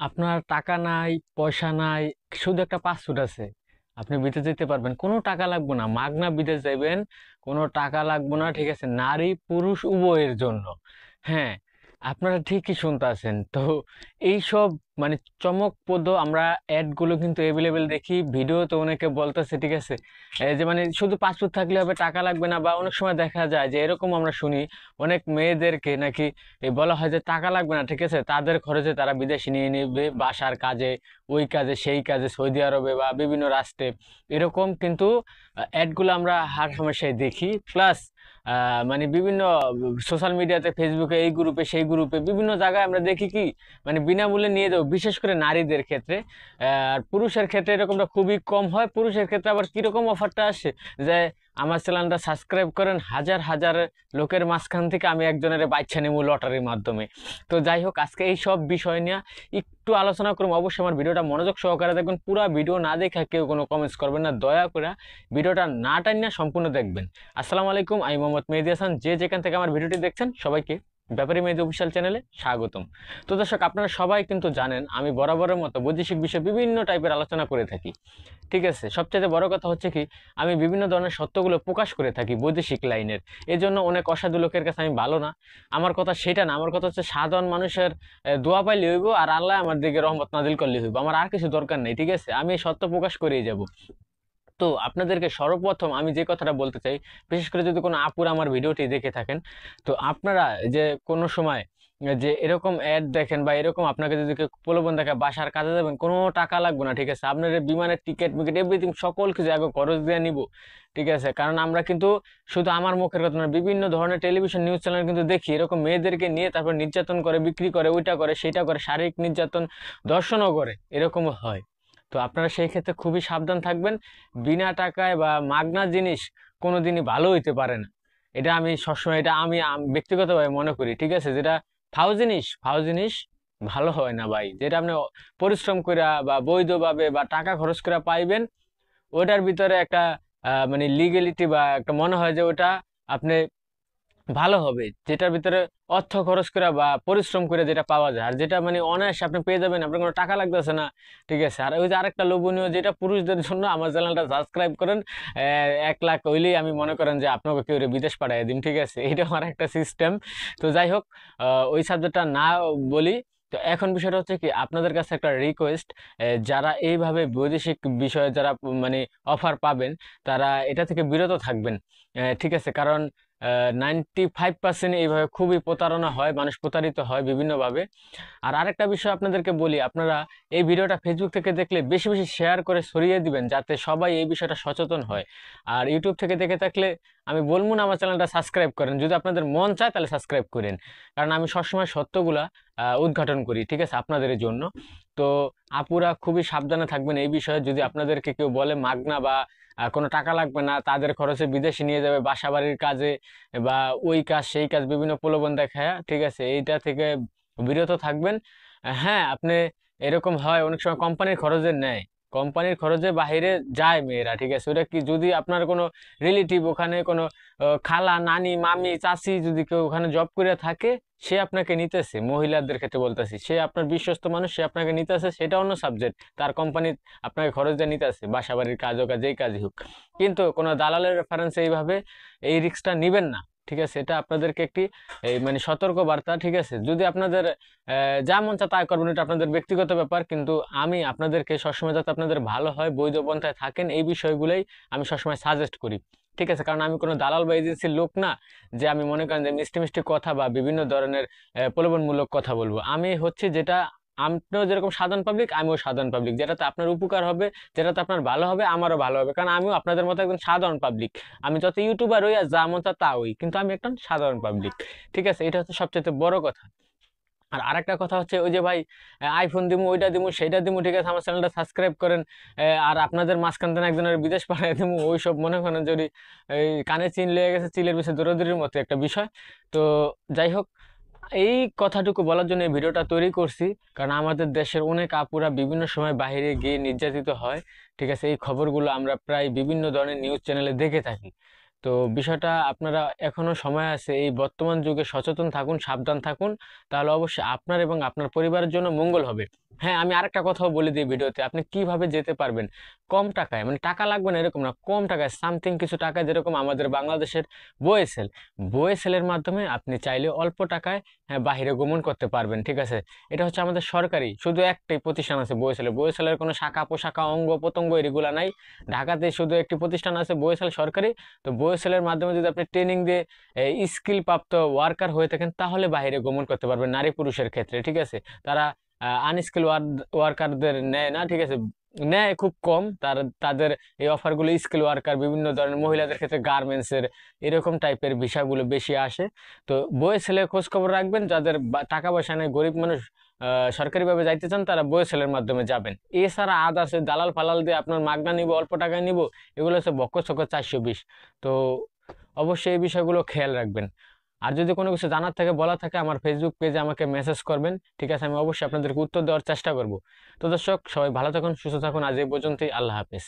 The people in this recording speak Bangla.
আপনার টাকা নাই, পয়সা নাই, শুধু একটা পাসপোর্ট আছে। আপনি বিদেশ যেতে পারবেন, কোনো টাকা লাগবে না, মাগনা বিদেশ যাবেন, কোনো টাকা লাগবে না, ঠিক আছে, নারী পুরুষ উভয়ের জন্য। হ্যাঁ, আপনারা ঠিকই শুনতে আছেন তো। এইসব মানে চমকপ্রদ আমরা অ্যাড গুলো কিন্তু এভেলেবেল দেখি, ভিডিওতে অনেকে বলতেছে, ঠিক আছে, এই যে মানে শুধু পাসপোর্ট থাকলে হবে, টাকা লাগবে না, বা অনেক সময় দেখা যায় যে এরকম আমরা শুনি অনেক মেয়েদেরকে নাকি এই বলা হয় যে টাকা লাগবে না, ঠিক আছে, তাদের খরচে তারা বিদেশে নিয়ে নেবে বাসার কাজে, ওই কাজে সেই কাজে, সৌদি আরবে বা বিভিন্ন রাষ্ট্রে। এরকম কিন্তু অ্যাডগুলো আমরা হার হামেশাই দেখি। প্লাস মানে বিভিন্ন সোশ্যাল মিডিয়াতে, ফেসবুকে, এই গ্রুপে সেই গ্রুপে বিভিন্ন জায়গায় আমরা দেখি কি মানে বিনামূল্যে নিয়ে যাবো, বিশেষ করে নারীদের ক্ষেত্রে। আর পুরুষের ক্ষেত্রে এরকমটা খুবই কম হয়। পুরুষের ক্ষেত্রে আবার কিরকম অফারটা আসে যে আমার চ্যানেলটা সাবস্ক্রাইব করেন, হাজার হাজার লোকের মাঝখান থেকে আমি একজনের বাচ্চা নেব লটারির মাধ্যমে। তো যাই হোক, আজকে এই সব বিষয় নিয়ে একটু আলোচনা করবো। অবশ্যই আমার ভিডিওটা মনোযোগ সহকারে দেখবেন, পুরো ভিডিও না দেখে কেউ কোনো কমেন্টস করবেন না, দয়া করে ভিডিওটা না টাইনা সম্পূর্ণ দেখবেন। আসসালামু আলাইকুম, আমি মোহাম্মদ মেহেদী হাসান। যে যেখান থেকে আমার ভিডিওটি দেখছেন সবাইকে ব্যাপারী মেহেদী অফিসিয়াল চ্যানেলে স্বাগতম। তো দর্শক, আপনারা সবাই কিন্তু জানেন আমি বরাবরের মতো বৈদেশিক বিষয়ে বিভিন্ন টাইপের আলোচনা করে থাকি। ঠিক আছে, সবচেয়ে বড় কথা হচ্ছে কি, আমি বিভিন্ন ধরনের সত্যগুলো প্রকাশ করে থাকি বৈদেশিক লাইনের। এই জন্য অনেক অসাধু লোকের কাছে আমি ভালো না। আমার কথা সেটা না, আমার কথা হচ্ছে সাধারণ মানুষের দোয়া পাইলে হইব, আর আল্লাহ আমার দিকে রহমত নাজিল করলে হইব, আমার আর কিছু দরকার নেই। ঠিক আছে, আমি এই সত্য প্রকাশ করেই যাব। তো আপনাদেরকে সর্বপ্রথম আমি যে কথাটা বলতে চাই, বিশেষ করে যদি কোনো আপুর আমার ভিডিওটি দেখে থাকেন, তো আপনারা যে কোনো সময় যে এরকম অ্যাড দেখেন বা এরকম আপনাকে যদি কেউ প্রলোভন দেখে বাসার কাজে যাবেন, কোনো টাকা লাগবে না, ঠিক আছে, আপনার এই বিমানের টিকিট মিকেট এভরিথিং সকল কিছু আগে খরচ দিয়ে নিব। ঠিক আছে, কারণ আমরা কিন্তু শুধু আমার মুখের কথা না, বিভিন্ন ধরনের টেলিভিশন নিউজ চ্যানেল কিন্তু দেখি এরকম মেয়েদেরকে নিয়ে তারপর নির্যাতন করে, বিক্রি করে, ওইটা করে সেটা করে, শারীরিক নির্যাতন, ধর্ষণও করে, এরকমও হয়। তো আপনারা সেই ক্ষেত্রে খুবই সাবধান থাকবেন। বিনা টাকায় বা মাগনা জিনিস কোনোদিনই ভালো হইতে পারে না। এটা আমি সবসময়, এটা আমি ব্যক্তিগতভাবে মনে করি। ঠিক আছে, যেটা ফাও জিনিস ভালো হয় না ভাই। যেটা আপনি পরিশ্রম করে বা বৈধভাবে বা টাকা খরচ করে পাইবেন, ওটার ভিতরে একটা মানে লিগেলিটি বা একটা মনে হয় যে ওটা আপনি ভালো হবে, যেটার ভিতরে অর্থ খরচ করে বা পরিশ্রম করে যেটা পাওয়া যায়, আর যেটা মানে অনায়াসে আপনি পেয়ে যাবেন, আপনার কোনো টাকা লাগতেছে না। ঠিক আছে, আর ওই যে আরেকটা লোভনীয় যেটা পুরুষদের জন্য, আমার চ্যানেলটা সাবস্ক্রাইব করেন, 1 লাখ হইলেই আমি মনে করেন যে আপনাকে কেউ বিদেশ পাঠিয়ে দিন। ঠিক আছে, এটা আমার একটা সিস্টেম। তো যাই হোক, ওই সাবজেক্টটা না বলি। তো এখন বিষয়টা হচ্ছে কি, আপনাদের কাছে একটা রিকোয়েস্ট, যারা এইভাবে বৈদেশিক বিষয়ে যারা মানে অফার পাবেন, তারা এটা থেকে বিরত থাকবেন। ঠিক আছে, কারণ 95% এইভাবে খুবই প্রতারণা হয়, মানুষ প্রতারিত হয় বিভিন্নভাবে। আর আরেকটা বিষয় আপনাদেরকে বলি, আপনারা এই ভিডিওটা ফেসবুক থেকে দেখলে বেশি বেশি শেয়ার করে ছড়িয়ে দিবেন, যাতে সবাই এই বিষয়টা সচেতন হয়। আর ইউটিউব থেকে দেখে থাকলে আমি বলবো না আমার চ্যানেলটা সাবস্ক্রাইব করেন, যদি আপনাদের মন চায় তাহলে সাবস্ক্রাইব করেন, কারণ আমি সবসময় সত্যগুলা উদ্ঘাটন করি। ঠিক আছে, আপনাদের জন্য। তো আপুরা খুবই সাবধানে থাকবেন এই বিষয়ে। যদি আপনাদেরকে কেউ বলে মাগনা বা কোনো টাকা লাগবে না, তাদের খরচে বিদেশে নিয়ে যাবে বাসা বাড়ির কাজে বা ওই কাজ সেই কাজ, বিভিন্ন প্রলোভন দেখায়, ঠিক আছে, এইটা থেকে বিরত থাকবেন। হ্যাঁ, আপনি এরকম হয় অনেক সময় কোম্পানির খরচে নেয়, কোম্পানির খরচে বাইরে যায় মেয়েরা। ঠিক আছে, ওটা কি যদি আপনার কোনো রিলেটিভ ওখানে কোনো খালা, নানি, মামি, চাচি যদি কেউ ওখানে জব করে থাকে, সে আপনাকে নিতেছে, মহিলাদের ক্ষেত্রে বলতেছি, সে আপনার বিশ্বস্ত মানুষ, সে আপনাকে নিতেছে, সেটা অন্য সাবজেক্ট। তার কোম্পানি আপনাকে খরচ দিয়ে নিতেছে, বাসা বাড়ির কাজ হোক আর যেই কাজই হোক। কিন্তু কোনো দালালের রেফারেন্সে এইভাবে এই রিস্কটা নিবেন না। ঠিক আছে, এটা আপনাদেরকে একটি এই মানে সতর্ক বার্তা। ঠিক আছে, যদি আপনাদের যা মন চা তাই করবেন, এটা আপনাদের ব্যক্তিগত ব্যাপার, কিন্তু আমি আপনাদেরকে সবসময় যাতে আপনাদের ভালো হয়, বৈধ পন্থায় থাকেন, এই বিষয়গুলোই আমি সবসময় সাজেস্ট করি। ঠিক আছে, কারণ আমি কোনো দালাল বা এজেন্সির লোক না, যে আমি মনে করেন যে মিষ্টি মিষ্টি কথা বা বিভিন্ন ধরনের প্রলোভনমূলক কথা বলবো। আমি হচ্ছে যেটা, আপনিও যেরকম সাধারণ পাবলিক, আমিও সাধারণ পাবলিক, যেটাতে আপনার উপকার হবে, যেটাতে আপনার ভালো হবে, আমারও ভালো হবে, কারণ আমিও আপনাদের মতো একজন সাধারণ পাবলিক। আমি যত ইউটিউবার হই আর যা মন তা হই, কিন্তু আমি একটা সাধারণ পাবলিক। ঠিক আছে, এটা হচ্ছে সবচেয়ে বড় কথা। আর আরেকটা কথা হচ্ছে, ওই যে ভাই আইফোন দিমু, ওইটা দিমু, সেইটা দিমু, ঠিক আছে, আমার চ্যানেলটা সাবস্ক্রাইব করেন, আর আপনাদের মাঝখান থেকে একজনের বিদেশ পাঠিয়ে দিমু, ওইসব মনে করেন যদি এই কানে চিন লেগে গেছে, চিলের পিছিয়ে দৌড়াদৌড়ির মতো একটা বিষয়। তো যাই হোক, এই কথাটুকু বলার জন্য এই ভিডিওটা তৈরি করছি, কারণ আমাদের দেশের অনেক আপুরা বিভিন্ন সময় বাইরে গিয়ে নির্যাতিত হয়। ঠিক আছে, এই খবরগুলো আমরা প্রায় বিভিন্ন ধরনের নিউজ চ্যানেলে দেখে থাকি। তো বিষয়টা আপনারা, এখনো সময় আছে, এই বর্তমান যুগে সচেতন থাকুন, সাবধান থাকুন, তাহলে অবশ্যই আপনার এবং আপনার পরিবারের জন্য মঙ্গল হবে। হ্যাঁ, আমি আরেকটা কথাও বলে দিই ভিডিওতে, আপনি কিভাবে যেতে পারবেন কম টাকায়, মানে টাকা লাগবে না এরকম না, কম টাকায় সামথিং কিছু টাকা, যেরকম আমাদের বাংলাদেশের বয়েসেল, বয়েসেলের মাধ্যমে আপনি চাইলে অল্প টাকায় হ্যাঁ বাইরে গমন করতে পারবেন। ঠিক আছে, এটা হচ্ছে আমাদের সরকারি শুধু একটাই প্রতিষ্ঠান আছে বয়েসেলের, বয়েসেলের কোনো শাখা পোশাখা অঙ্গ প্রত্যঙ্গ এগুলা নাই। ঢাকাতে শুধু একটি প্রতিষ্ঠান আছে বয়েসেল সরকারি। তো বয়েসেলের মাধ্যমে যদি আপনি ট্রেনিং দিয়ে স্কিল প্রাপ্ত ওয়ার্কার হয়ে থাকেন তাহলে বাইরে গমন করতে পারবেন নারী পুরুষের ক্ষেত্রে। ঠিক আছে, তারা আনস্কিল ওয়ার্কারদের নেয় না। ঠিক আছে, নেয় খুব কম, তাদের এই অফারগুলো স্কিল ওয়ার্কার, বিভিন্ন ধরনের মহিলাদের ক্ষেত্রে গার্মেন্টসের এরকম টাইপের বিষয়গুলো বেশি আসে। তো বইয়ে ছেলে খোঁজ খবর রাখবেন, যাদের টাকা পয়সা নেই, গরিব মানুষ, সরকারিভাবে যাইতে চান, তারা বইয়ে ছেলের মাধ্যমে যাবেন। এছাড়া আদার্স দালাল ফালাল দিয়ে আপনার মাগনা নিব, অল্প টাকায় নিব, এগুলো হচ্ছে বক্ক চক্ক 420। তো অবশ্যই এই বিষয়গুলো খেয়াল রাখবেন। আর যদি কোনো কিছু জানার থাকে বলা থাকে, আমার ফেসবুক পেজে আমাকে মেসেজ করবেন। ঠিক আছে, আমি অবশ্যই আপনাদেরকে উত্তর দেওয়ার চেষ্টা করব। তো দর্শক, সবাই ভালো থাকুন, সুস্থ থাকুন, আজ এই পর্যন্তই। আল্লাহ হাফেজ।